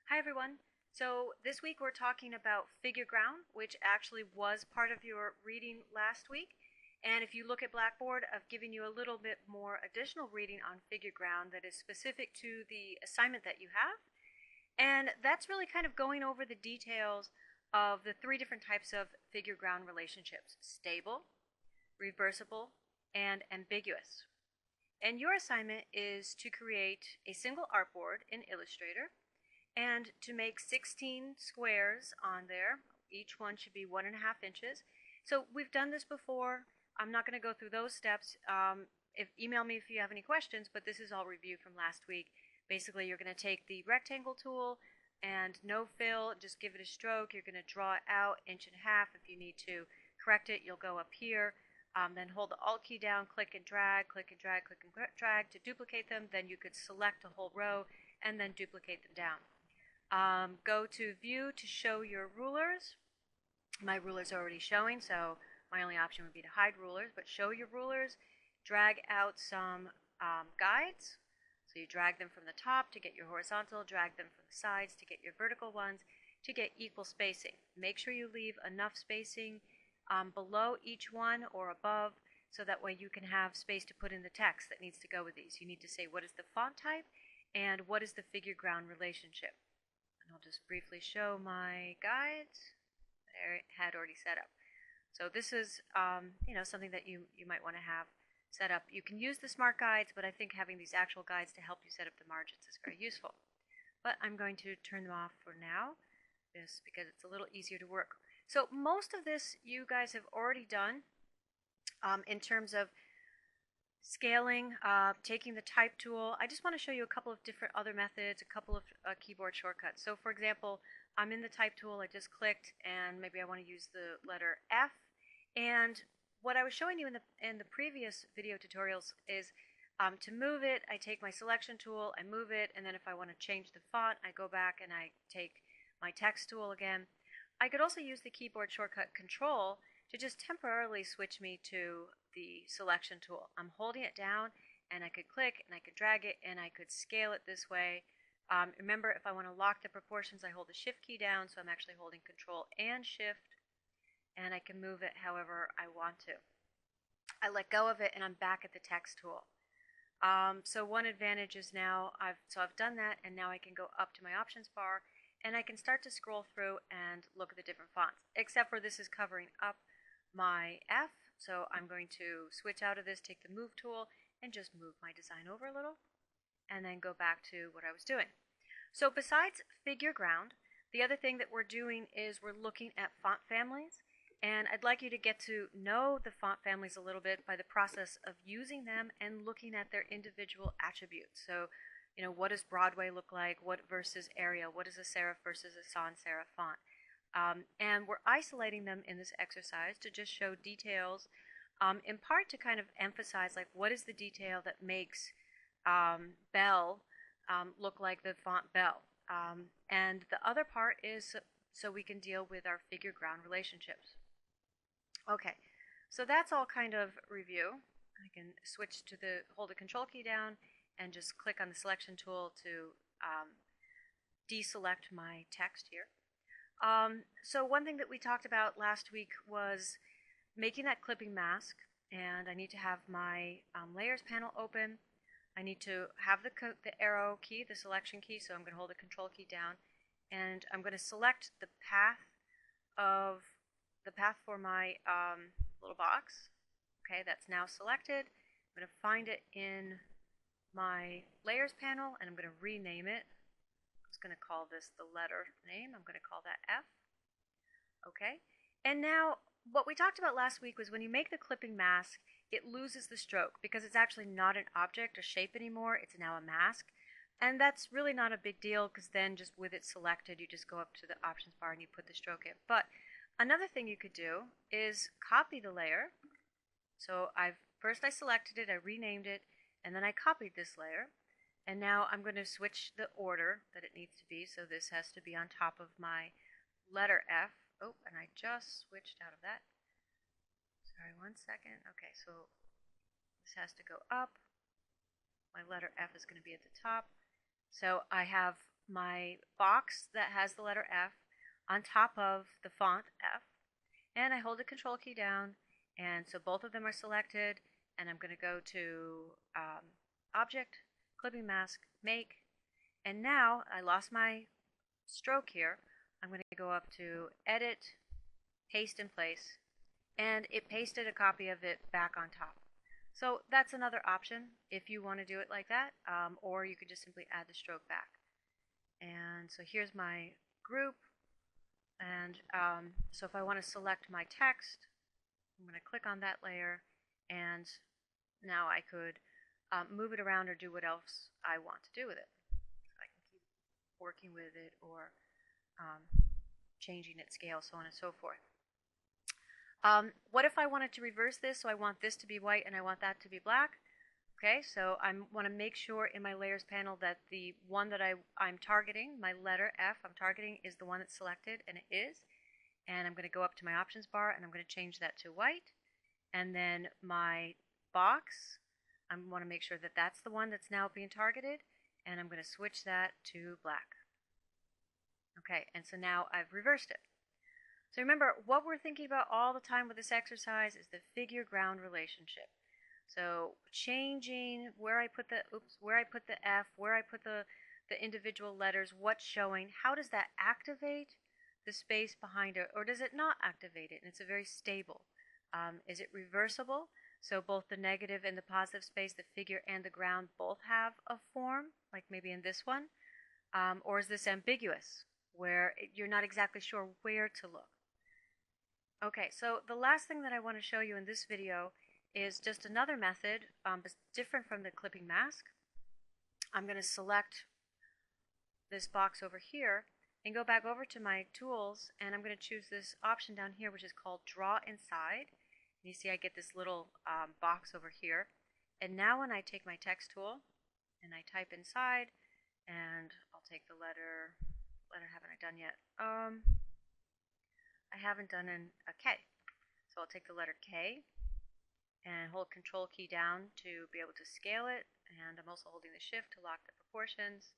Hi everyone. So this week we're talking about figureGround, which actually was part of your reading last week. And if you look at Blackboard, I've given you a little bit more additional reading on figureGround that is specific to the assignment that you have. And that's really kind of going over the details of the three different types of figureGround relationships: stable, reversible, and ambiguous. And your assignment is to create a single artboard in Illustrator and to make 16 squares on there. Each one should be 1.5 inches. So we've done this before. I'm not going to go through those steps. Email me if you have any questions, but this is all review from last week. Basically, you're going to take the rectangle tool and no fill, just give it a stroke. You're going to draw it out 1.5 inches. If you need to correct it, you'll go up here. Then hold the Alt key down, click and drag, click and drag, click and drag to duplicate them. Then you could select a whole row and then duplicate them down. Go to View to show your rulers. My ruler's already showing, so my only option would be to hide rulers, but show your rulers. Drag out some guides. So you drag them from the top to get your horizontal, drag them from the sides to get your vertical ones to get equal spacing. Make sure you leave enough spacing below each one or above, so that way you can have space to put in the text that needs to go with these. You need to say what is the font type and what is the figureGround relationship. And I'll just briefly show my guides. I had already set up. So this is something that you might want to have set up. You can use the smart guides, but I think having these actual guides to help you set up the margins is very useful. But I'm going to turn them off for now, just because it's a little easier to work. So most of this you guys have already done in terms of scaling, taking the type tool. I just want to show you a couple of different other methods, a couple of keyboard shortcuts. So for example, I'm in the type tool, I just clicked, and maybe I want to use the letter F. And what I was showing you in the previous video tutorials is to move it, I take my selection tool, I move it, and then if I want to change the font, I go back and I take my text tool again. I could also use the keyboard shortcut Control to just temporarily switch me to the selection tool. I'm holding it down, and I could click, and I could drag it, and I could scale it this way. Remember, if I want to lock the proportions, I hold the Shift key down, so I'm actually holding Control and Shift, and I can move it however I want to. I let go of it, and I'm back at the text tool. So one advantage is now I've done that, and now I can go up to my options bar, and I can start to scroll through and look at the different fonts, except for this is covering up my F. So I'm going to switch out of this, take the move tool, and just move my design over a little, and then go back to what I was doing. So besides figureGround, the other thing that we're doing is we're looking at font families, and I'd like you to get to know the font families a little bit by the process of using them and looking at their individual attributes. So, what does Broadway look like? What versus Arial? What is a serif versus a sans serif font? And we're isolating them in this exercise to just show details, in part to kind of emphasize like what is the detail that makes Bell look like the font Bell. And the other part is so we can deal with our figureGround relationships. Okay, so that's all kind of review. I can switch to hold the Control key down and just click on the selection tool to deselect my text here. So one thing that we talked about last week was making that clipping mask, and I need to have my layers panel open. I need to have the arrow key, the selection key, so I'm going to hold the Control key down, and I'm going to select the path for my little box. Okay, that's now selected. I'm going to find it in my layers panel, and I'm going to rename it. I'm just going to call this the letter name. I'm going to call that F. Okay, and now what we talked about last week was when you make the clipping mask, it loses the stroke because it's actually not an object or shape anymore. It's now a mask. And that's really not a big deal because then just with it selected, you just go up to the options bar and you put the stroke in. But another thing you could do is copy the layer. So first I selected it, I renamed it, and then I copied this layer. And now I'm going to switch the order that it needs to be. So this has to be on top of my letter F. Oh, and I just switched out of that. Sorry, 1 second. Okay, so this has to go up. My letter F is going to be at the top. So I have my box that has the letter F on top of the font F, and I hold the control key down, and so both of them are selected, and I'm going to go to Object, Clipping Mask, Make, and now I lost my stroke here. I'm going to go up to Edit, Paste in Place, and it pasted a copy of it back on top. So that's another option if you want to do it like that, or you could just simply add the stroke back. And so here's my group, and so if I want to select my text, I'm going to click on that layer, and now I could move it around or do what else I want to do with it. So I can keep working with it or changing its scale, so on and so forth. What if I wanted to reverse this? So I want this to be white and I want that to be black. Okay, so I want to make sure in my layers panel that the one that I'm targeting, my letter F I'm targeting, is the one that's selected, and it is. And I'm going to go up to my options bar and I'm going to change that to white. And then my box, I want to make sure that that's the one that's now being targeted, and I'm going to switch that to black. Okay, and so now I've reversed it. So remember, what we're thinking about all the time with this exercise is the figure-ground relationship. So changing where I put the F, where I put the individual letters, what's showing, how does that activate the space behind it, or does it not activate it? And it's a very stable. Is it reversible? So both the negative and the positive space, the figure and the ground, both have a form, like maybe in this one. Or is this ambiguous, where you're not exactly sure where to look? Okay, so the last thing that I want to show you in this video is just another method, but different from the clipping mask. I'm going to select this box over here and go back over to my tools, and I'm going to choose this option down here, which is called Draw Inside. And you see I get this little box over here. And now when I take my text tool and I type inside, and I'll take the letter haven't I done yet? I haven't done a K. So I'll take the letter K and hold Control key down to be able to scale it, and I'm also holding the Shift to lock the proportions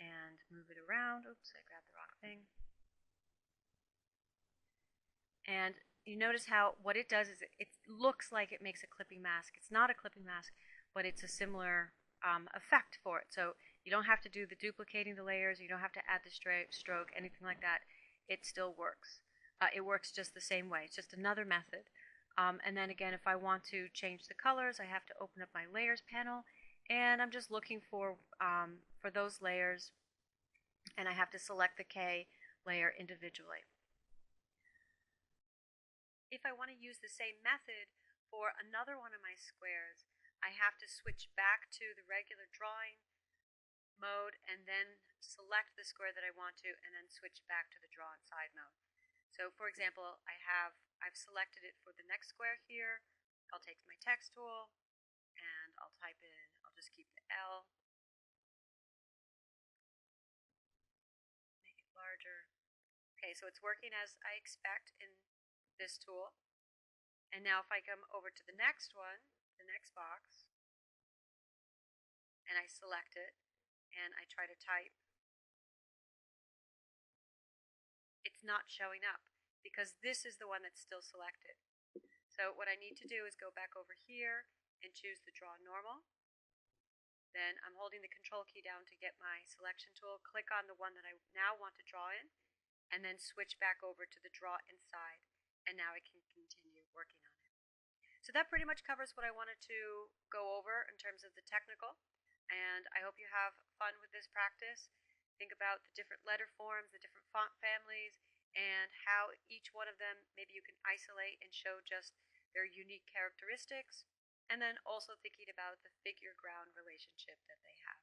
and move it around. Oops, I grabbed the wrong thing. And you notice how what it does is it looks like it makes a clipping mask. It's not a clipping mask, but it's a similar effect for it. So you don't have to do the duplicating the layers, you don't have to add the stroke, anything like that. It still works. It works just the same way. It's just another method. And then again, if I want to change the colors, I have to open up my layers panel, and I'm just looking for those layers, and I have to select the K layer individually. If I want to use the same method for another one of my squares, I have to switch back to the regular drawing mode and then select the square that I want to, and then switch back to the draw inside mode. So for example, I've selected it for the next square here. I'll take my text tool and I'll type in, I'll just keep the L, make it larger. Okay, so it's working as I expect in this tool. And now if I come over to the next one, the next box, and I select it and I try to type, it's not showing up because this is the one that's still selected. So what I need to do is go back over here and choose the Draw Normal. Then I'm holding the Control key down to get my selection tool, click on the one that I now want to draw in, and then switch back over to the Draw Inside, and now I can continue working on it. So that pretty much covers what I wanted to go over in terms of the technical, and I hope you have fun with this practice. Think about the different letter forms, the different font families, and how each one of them maybe you can isolate and show just their unique characteristics, and then also thinking about the figure-ground relationship that they have.